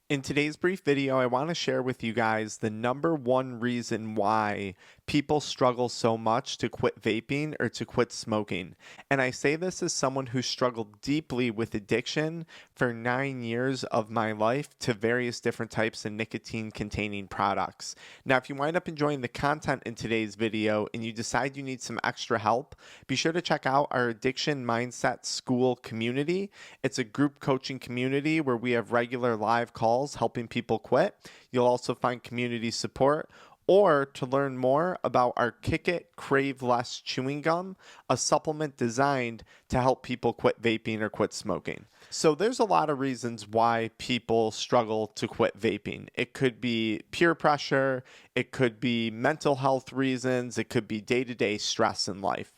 In today's brief video, I want to share with you guys the number one reason why people struggle so much to quit vaping or to quit smoking. And I say this as someone who struggled deeply with addiction for 9 years of my life to various different types of nicotine containing products. Now, if you wind up enjoying the content in today's video and you decide you need some extra help, be sure to check out our Addiction Mindset School community. It's a group coaching community where we have regular live calls helping people quit. You'll also find community support. Or to learn more about our Kick It Crave Less chewing gum, a supplement designed to help people quit vaping or quit smoking. So there's a lot of reasons why people struggle to quit vaping. It could be peer pressure, it could be mental health reasons, it could be day-to-day stress in life.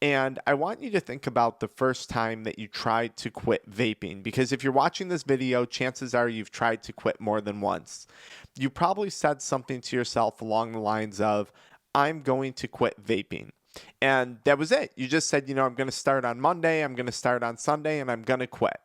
And I want you to think about the first time that you tried to quit vaping, because if you're watching this video, chances are you've tried to quit more than once. You probably said something to yourself along the lines of, I'm going to quit vaping. And that was it. You just said, I'm going to start on Monday, I'm going to start on Sunday, and I'm going to quit.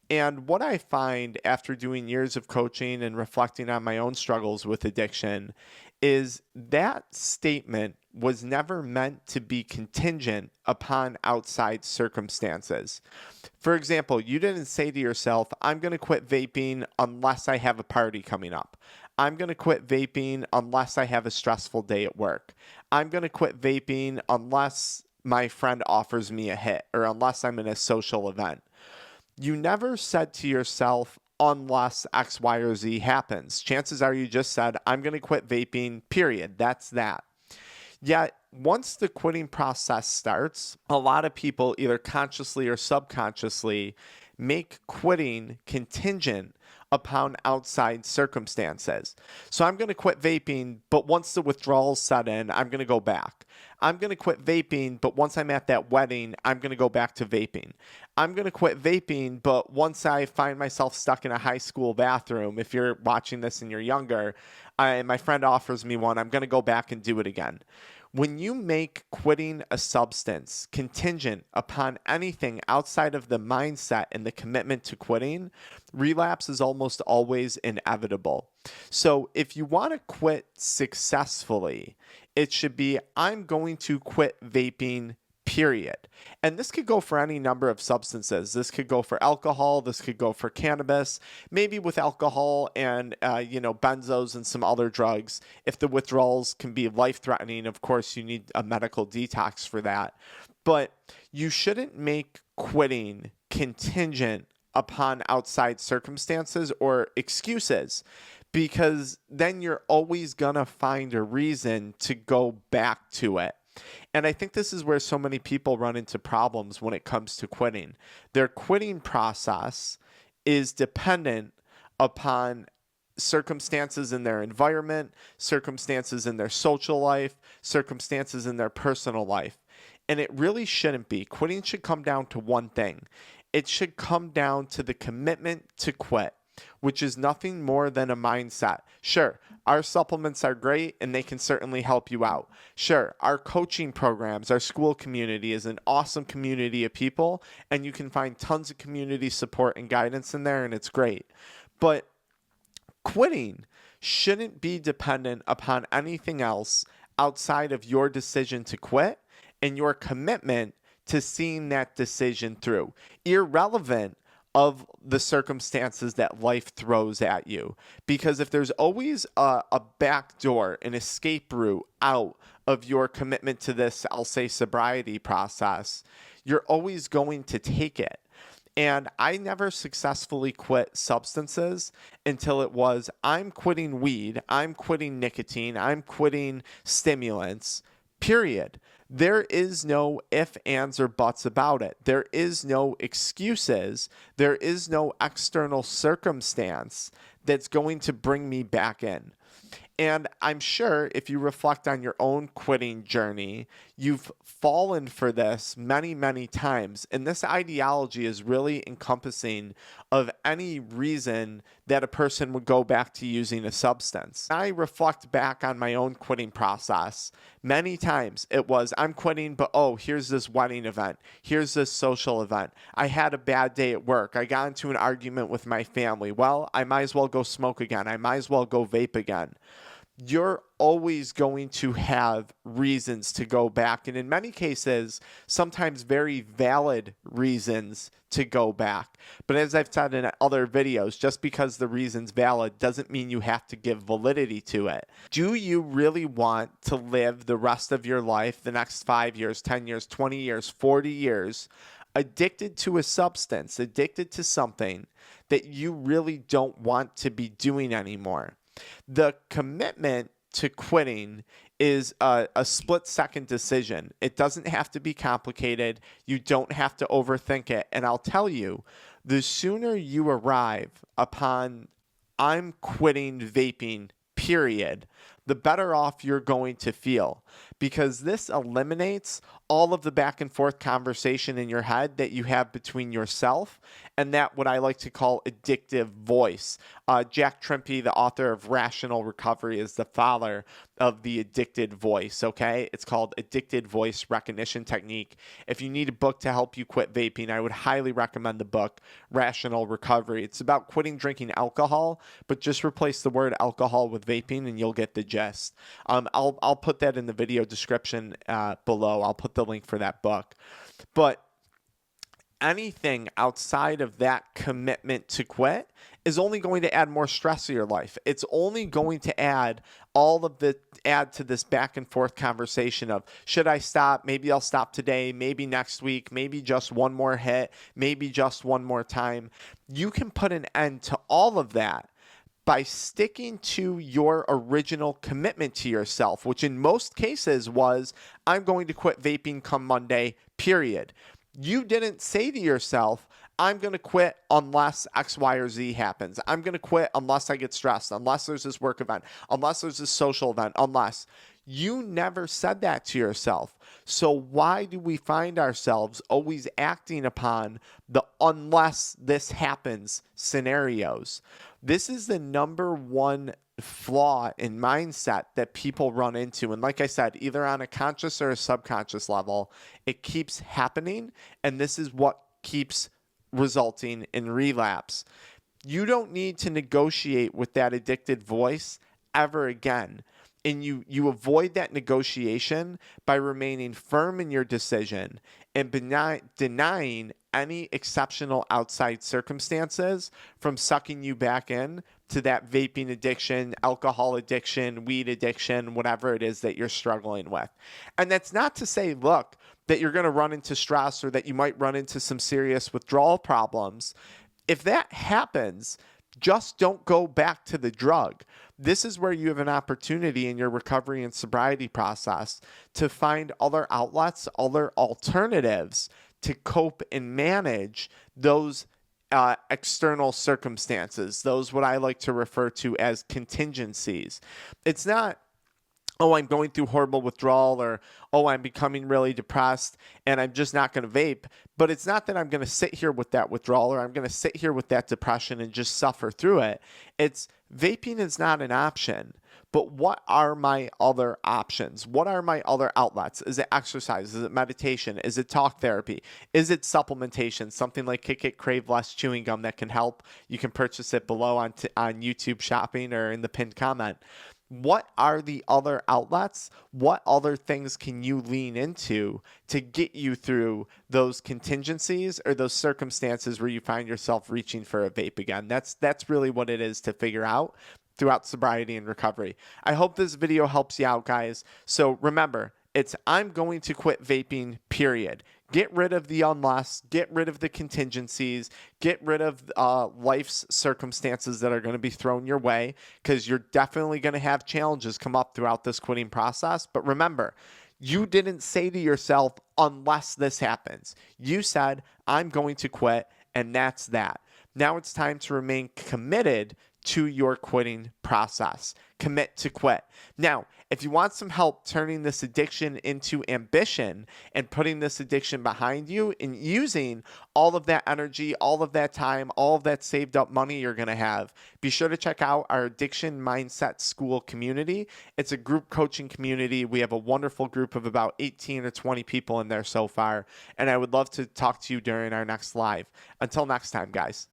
And what I find after doing years of coaching and reflecting on my own struggles with addiction is that statement was never meant to be contingent upon outside circumstances. For example, you didn't say to yourself, I'm going to quit vaping unless I have a party coming up. I'm going to quit vaping unless I have a stressful day at work. I'm going to quit vaping unless my friend offers me a hit or unless I'm in a social event. You never said to yourself, unless X, Y, or Z happens. Chances are you just said, I'm going to quit vaping, period. That's that. Yet, once the quitting process starts, a lot of people, either consciously or subconsciously, make quitting contingent upon outside circumstances. So I'm going to quit vaping, but once the withdrawals set in, I'm going to go back. I'm going to quit vaping, but once I'm at that wedding, I'm going to go back to vaping. I'm going to quit vaping, but once I find myself stuck in a high school bathroom, if you're watching this and you're younger, and my friend offers me one, I'm going to go back and do it again. When you make quitting a substance contingent upon anything outside of the mindset and the commitment to quitting, relapse is almost always inevitable. So if you want to quit successfully, it should be, I'm going to quit vaping, period. And this could go for any number of substances. This could go for alcohol. This could go for cannabis. Maybe with alcohol and, benzos and some other drugs. If the withdrawals can be life-threatening, of course, you need a medical detox for that. But you shouldn't make quitting contingent upon outside circumstances or excuses, because then you're always going to find a reason to go back to it. And I think this is where so many people run into problems when it comes to quitting. Their quitting process is dependent upon circumstances in their environment, circumstances in their social life, circumstances in their personal life. And it really shouldn't be. Quitting should come down to one thing. It should come down to the commitment to quit, which is nothing more than a mindset. Sure, our supplements are great and they can certainly help you out. Sure, our coaching programs, our school community is an awesome community of people, and you can find tons of community support and guidance in there, and it's great. But quitting shouldn't be dependent upon anything else outside of your decision to quit and your commitment to seeing that decision through, irrelevant of the circumstances that life throws at you. Because if there's always a back door, an escape route out of your commitment to this, I'll say, sobriety process, you're always going to take it. And I never successfully quit substances until it was, I'm quitting weed, I'm quitting nicotine, I'm quitting stimulants, period. There is no ifs, ands, or buts about it. There is no excuses. There is no external circumstance that's going to bring me back in. And I'm sure if you reflect on your own quitting journey, you've fallen for this many, many times. And this ideology is really encompassing of any reason that a person would go back to using a substance. I reflect back on my own quitting process. Many times it was, I'm quitting, but oh, here's this wedding event. Here's this social event. I had a bad day at work. I got into an argument with my family. Well, I might as well go smoke again. I might as well go vape again. You're always going to have reasons to go back. And in many cases, sometimes very valid reasons to go back. But as I've said in other videos, just because the reason's valid doesn't mean you have to give validity to it. Do you really want to live the rest of your life, the next 5 years, 10 years, 20 years, 40 years, addicted to a substance, addicted to something that you really don't want to be doing anymore? The commitment to quitting is a split-second decision. It doesn't have to be complicated. You don't have to overthink it. And I'll tell you, the sooner you arrive upon, I'm quitting vaping, period, the better off you're going to feel, because this eliminates all of the back and forth conversation in your head that you have between yourself and that what I like to call addictive voice. Jack Trimpey, the author of Rational Recovery, is the father of the addicted voice, okay? It's called Addicted Voice Recognition Technique. If you need a book to help you quit vaping, I would highly recommend the book Rational Recovery. It's about quitting drinking alcohol, but just replace the word alcohol with vaping and you'll get the gist. I'll put that in the video description below. I'll put the link for that book. But anything outside of that commitment to quit is only going to add more stress to your life. It's only going to add to this back and forth conversation of, should I stop? Maybe I'll stop today, maybe next week, maybe just one more hit, maybe just one more time. You can put an end to all of that by sticking to your original commitment to yourself, which in most cases was, I'm going to quit vaping come Monday, period. You didn't say to yourself, I'm going to quit unless X, Y, or Z happens. I'm going to quit unless I get stressed, unless there's this work event, unless there's this social event, unless. You never said that to yourself. So why do we find ourselves always acting upon the unless this happens scenarios? This is the number one flaw in mindset that people run into. And like I said, either on a conscious or a subconscious level, it keeps happening. And this is what keeps resulting in relapse. You don't need to negotiate with that addicted voice ever again. And you avoid that negotiation by remaining firm in your decision and denying any exceptional outside circumstances from sucking you back in to that vaping addiction, alcohol addiction, weed addiction, whatever it is that you're struggling with. And that's not to say, look, that you're going to run into stress or that you might run into some serious withdrawal problems. If that happens, just don't go back to the drug. This is where you have an opportunity in your recovery and sobriety process to find other outlets, other alternatives to cope and manage those external circumstances, those what I like to refer to as contingencies. It's not, oh, I'm going through horrible withdrawal, or, oh, I'm becoming really depressed and I'm just not going to vape. But it's not that I'm going to sit here with that withdrawal or I'm going to sit here with that depression and just suffer through it. It's vaping is not an option. But what are my other options? What are my other outlets? Is it exercise? Is it meditation? Is it talk therapy? Is it supplementation? Something like Kick It Crave Less chewing gum that can help. You can purchase it below on YouTube shopping or in the pinned comment. What are the other outlets? What other things can you lean into to get you through those contingencies or those circumstances where you find yourself reaching for a vape again? That's really what it is to figure out throughout sobriety and recovery. I hope this video helps you out, guys. So remember, it's I'm going to quit vaping, period. Get rid of the unless, get rid of the contingencies, get rid of life's circumstances that are going to be thrown your way, because you're definitely going to have challenges come up throughout this quitting process. But remember, you didn't say to yourself, unless this happens. You said, I'm going to quit, and that's that. Now it's time to remain committed to your quitting process. Commit to quit. Now, if you want some help turning this addiction into ambition and putting this addiction behind you and using all of that energy, all of that time, all of that saved up money you're going to have, be sure to check out our Addiction Mindset School community. It's a group coaching community. We have a wonderful group of about 18 or 20 people in there so far, and I would love to talk to you during our next live. Until next time, guys.